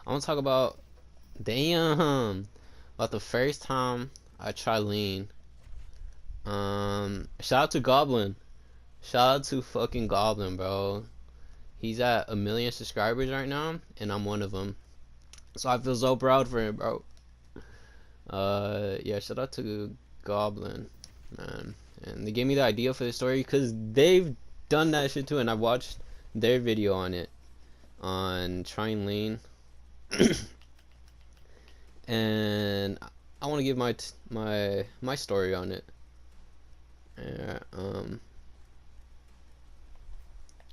I want to talk about damn about the first time I tried lean. Shout out to Goblin. Shout out to fucking Goblin, bro. He's at 1 million subscribers right now, and I'm one of them. So I feel so proud for him, bro. Yeah, shout out to Goblin, man. And they gave me the idea for the story because they've done that shit too, and I watched their video on it on trying lean, and I want to give my story on it. Yeah,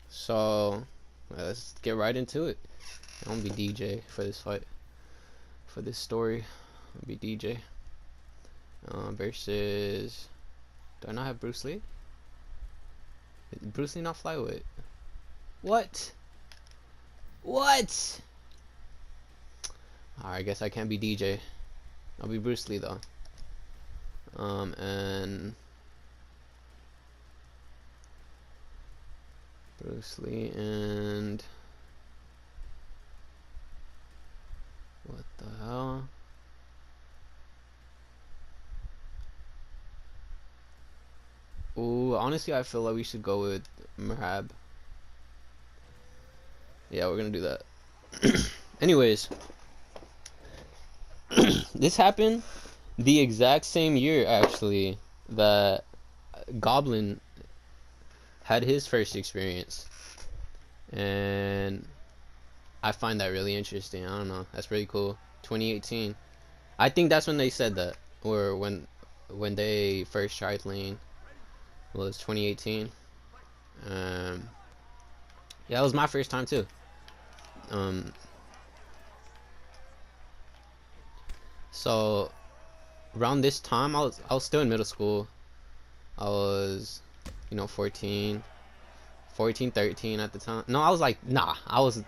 so let's get right into it. I'm gonna be DJ for this fight, for this story. I'll be DJ versus. Do I not have Bruce Lee? Is Bruce Lee not flyweight? What? What? Alright, I guess I can't be DJ. I'll be Bruce Lee though. And Bruce Lee and what the hell? Ooh, honestly, I feel like we should go with Merab. Yeah, we're gonna do that. Anyways, this happened the exact same year actually that Goblin had his first experience, and I find that really interesting. I don't know, that's really cool. 2018, I think that's when they said that, or when they first tried lean was 2018. Yeah, it was my first time too. um so around this time I was still in middle school. I was 14, 13 at the time. No, I was like, nah, I was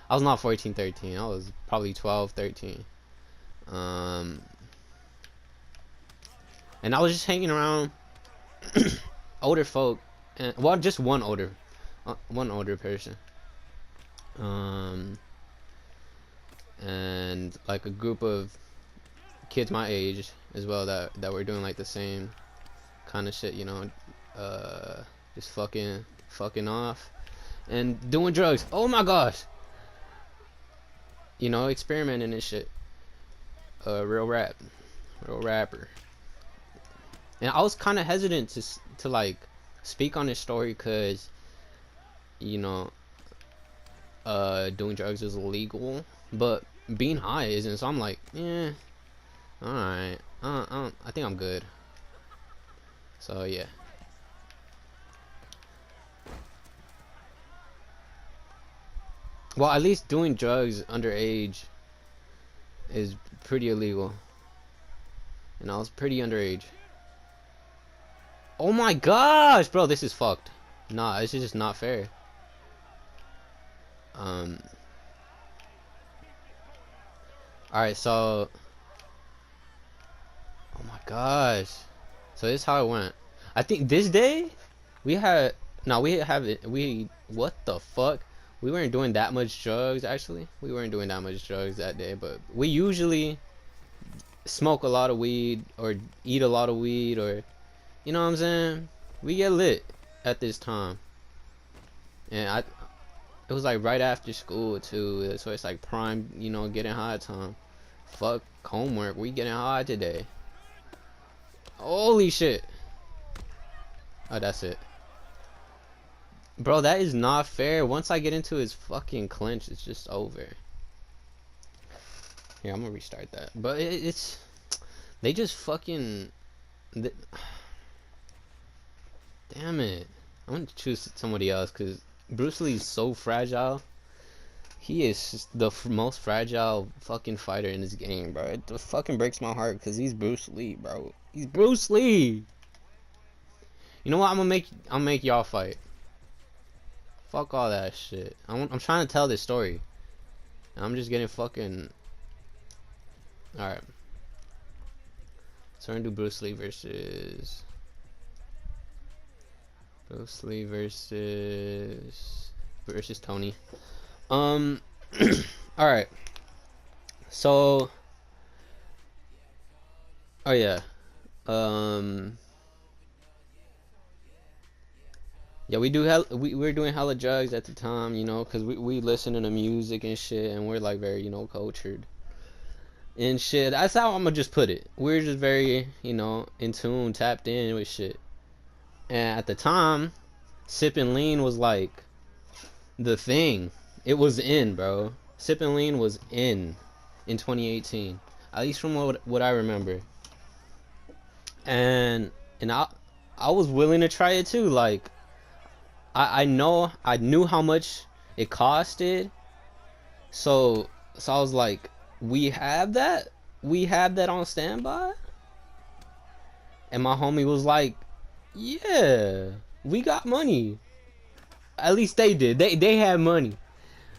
not 14, 13. I was probably 12, 13. Um, and I was just hanging around older folk, and well, just one older person. Um, and like a group of kids my age as well that were doing like the same kind of shit, just fucking off and doing drugs. Oh my gosh, experimenting and shit. Real rapper. And I was kind of hesitant to like speak on this story because you know doing drugs is illegal, but being high isn't. So I'm like, yeah, all right, I think I'm good. So yeah. Well, at least doing drugs underage is pretty illegal, and I was pretty underage. Oh my gosh, bro, this is fucked. Nah, this is just not fair. Um. All right, so. Oh my gosh. So this is how it went. I think this day we had no, we haven't we what the fuck? We weren't doing that much drugs actually. We weren't doing that much drugs that day, but we usually smoke a lot of weed or eat a lot of weed, or you know what I'm saying? We get lit at this time. And it was like right after school too, so it's like prime, getting high time. Fuck homework, we getting high today. Holy shit. Oh, that's it. Bro, that is not fair. Once I get into his fucking clinch, it's just over. Here, I'm gonna restart that. But it's... They just fucking... Damn it. I'm gonna choose somebody else, because Bruce Lee's so fragile. He is the most fragile fucking fighter in this game, bro. It fucking breaks my heart, because he's Bruce Lee, bro. He's Bruce Lee! You know what? I'll make y'all fight. Fuck all that shit. I'm trying to tell this story. And I'm just getting fucking... Alright. So we're gonna do Bruce Lee versus... Bruce Lee versus Tony. Alright. So, oh yeah, um, yeah, we were doing hella drugs at the time, you know, cause we listening to music and shit, and we're like very, you know, cultured and shit. That's how I'm gonna just put it. We're just very, you know, in tune, tapped in with shit. And at the time, sipping lean was like the thing. It was in, bro. Sipping lean was in 2018, at least from what I remember. And I was willing to try it too. Like I knew how much it costed, so I was like, we have that on standby. And my homie was like, yeah, we got money. At least they did. They had money.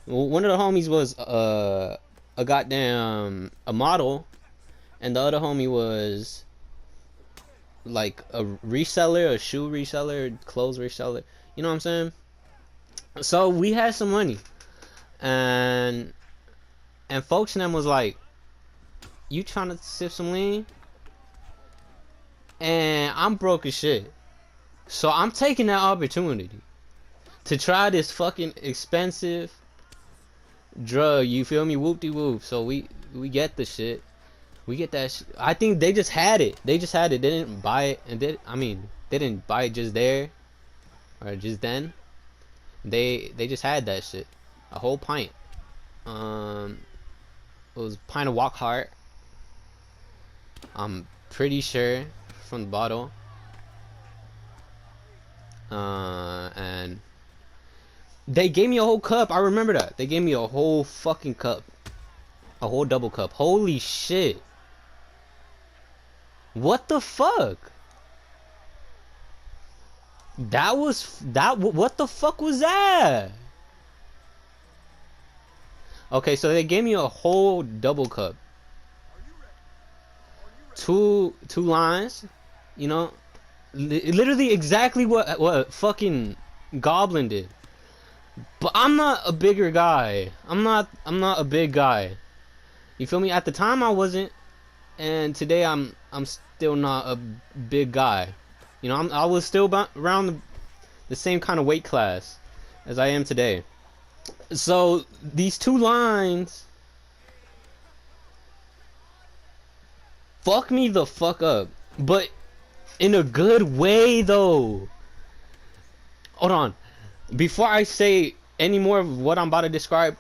One of the homies was a goddamn a model, and the other homie was like a reseller, a shoe reseller, clothes reseller. You know what I'm saying? So we had some money, and folks and them was like, "You trying to sip some lean?" And I'm broke as shit, so I'm taking that opportunity to try this fucking expensive drug. You feel me? Whoop de whoop. So we get the shit. We get that. I think they just had it. They just had it. They didn't buy it, and they didn't buy it just there or just then. They just had that shit. A whole pint. Um, it was a pint of Walk Hard. I'm pretty sure from the bottle. And they gave me a whole cup. I remember that. They gave me a whole fucking cup. A whole double cup. Holy shit. What the fuck? What the fuck was that? Okay, so they gave me a whole double cup. Two lines, you know, literally exactly what fucking Goblin did. But I'm not a bigger guy. I'm not a big guy. You feel me? At the time I wasn't, and today I'm still not a big guy. You know, I was still around the same kind of weight class as I am today. So these two lines fuck me the fuck up, but in a good way though. Hold on, before I say any more of what I'm about to describe,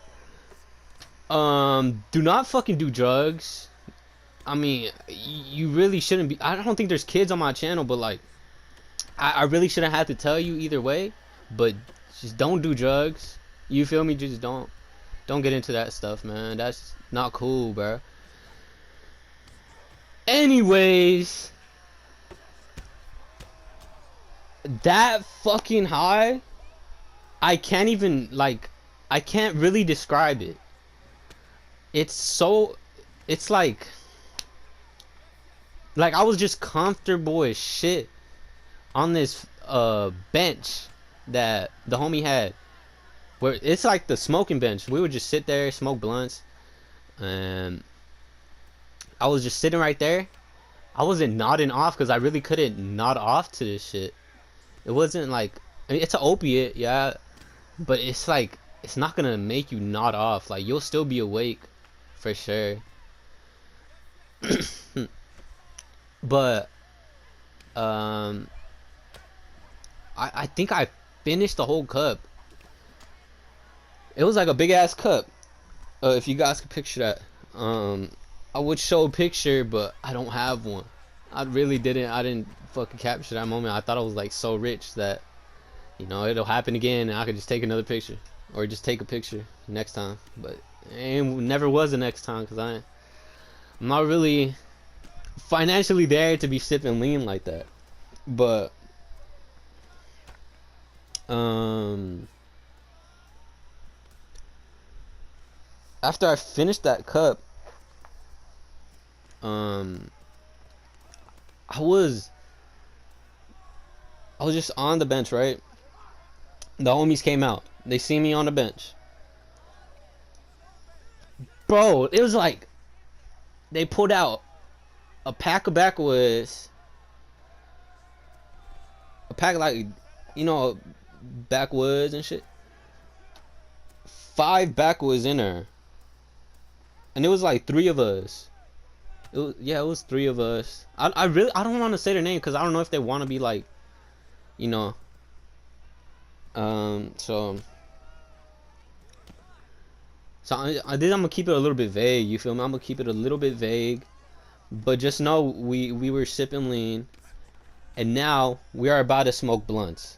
do not fucking do drugs. I mean, you really shouldn't be. I don't think there's kids on my channel, but like, I really shouldn't have to tell you either way. But just don't do drugs. You feel me? Just don't get into that stuff, man. That's not cool, bro. Anyways, that fucking high, I can't even, like, I can't really describe it. It's so, it's like I was just comfortable as shit on this bench that the homie had, where it's like the smoking bench. We would just sit there, smoke blunts, and I was just sitting right there. I wasn't nodding off because I really couldn't nod off to this shit. It wasn't like, I mean, it's an opiate, yeah, but it's like, it's not gonna make you nod off. Like, you'll still be awake for sure. But I think I finished the whole cup. It was like a big ass cup. If you guys could picture that. I would show a picture, but I don't have one. I really didn't. I didn't fucking capture that moment. I thought I was like so rich that, you know, it'll happen again and I could just take another picture or just take a picture next time. But it never was the next time because I'm not really financially there to be sipping lean like that. But after I finished that cup, I was just on the bench, right? The homies came out. They see me on the bench. Bro, it was like they pulled out a pack of backwoods, a pack of, like, you know, backwoods and shit. 5 backwoods in there, and it was like 3 of us. Yeah, it was 3 of us. I really, I don't want to say their name because I don't know if they want to be like, you know. So I'm gonna keep it a little bit vague. You feel me? I'm gonna keep it a little bit vague, but just know we were sipping lean, and now we are about to smoke blunts.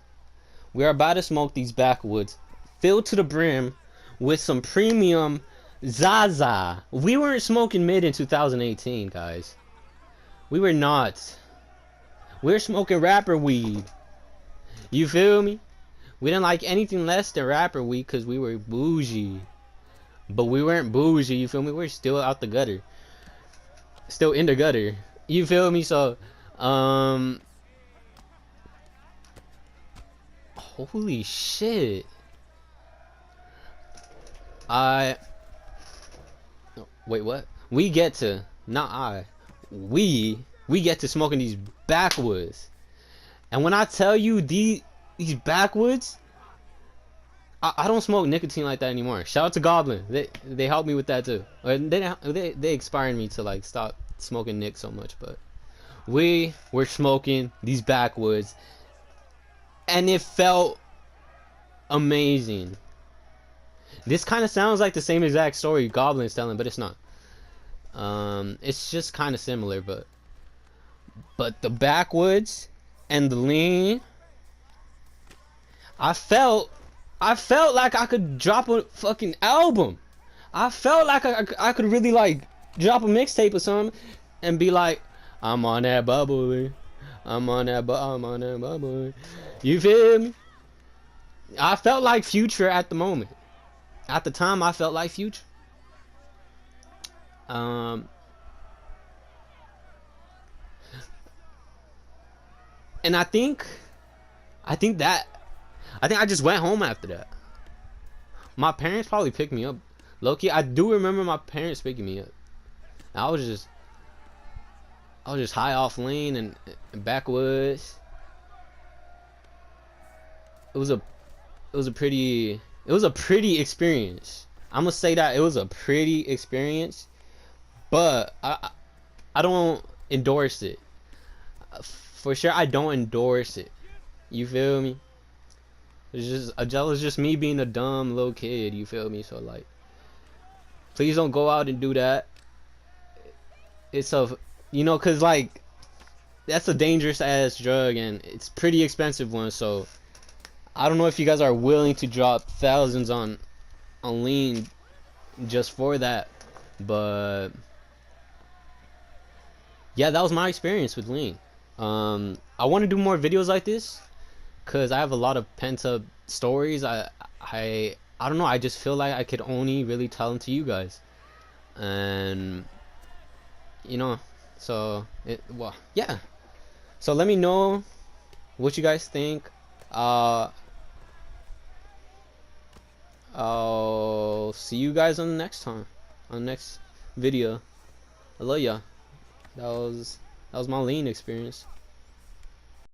We are about to smoke these backwoods, filled to the brim with some premium Zaza. We weren't smoking mid in 2018, guys. We were not. We're smoking rapper weed. You feel me? We didn't like anything less than rapper weed because we were bougie. But we weren't bougie, you feel me? We're still out the gutter. Still in the gutter. You feel me? So, holy shit. Wait, what? We get to, not I. We get to smoking these backwoods. And when I tell you these backwoods, I don't smoke nicotine like that anymore. Shout out to Goblin. They helped me with that too. They inspired me to like stop smoking nic so much. But we were smoking these backwoods, and it felt amazing. This kind of sounds like the same exact story Goblin's telling, but it's not. It's just kind of similar, but the backwoods and the lean, I felt like I could drop a fucking album. I felt like I could really like drop a mixtape or something and be like, I'm on that bubble. I'm on that bubble. You feel me? I felt like Future at the moment. At the time, I felt like Future. And I think I just went home after that. My parents probably picked me up. Low-key, I do remember my parents picking me up. I was just high off lean and backwoods. It was a pretty experience. I'm gonna say that it was a pretty experience, but I don't endorse it. For sure, I don't endorse it. You feel me? It was just me being a dumb little kid. You feel me? So like, please don't go out and do that. It's a, you know, cause like, that's a dangerous ass drug and it's pretty expensive one. So I don't know if you guys are willing to drop thousands on lean just for that. But yeah, that was my experience with lean. I want to do more videos like this because I have a lot of pent up stories. I don't know. I just feel like I could only really tell them to you guys, and you know. So well, yeah. So let me know what you guys think. I'll see you guys on the next time, on the next video. I love ya. That was my lean experience.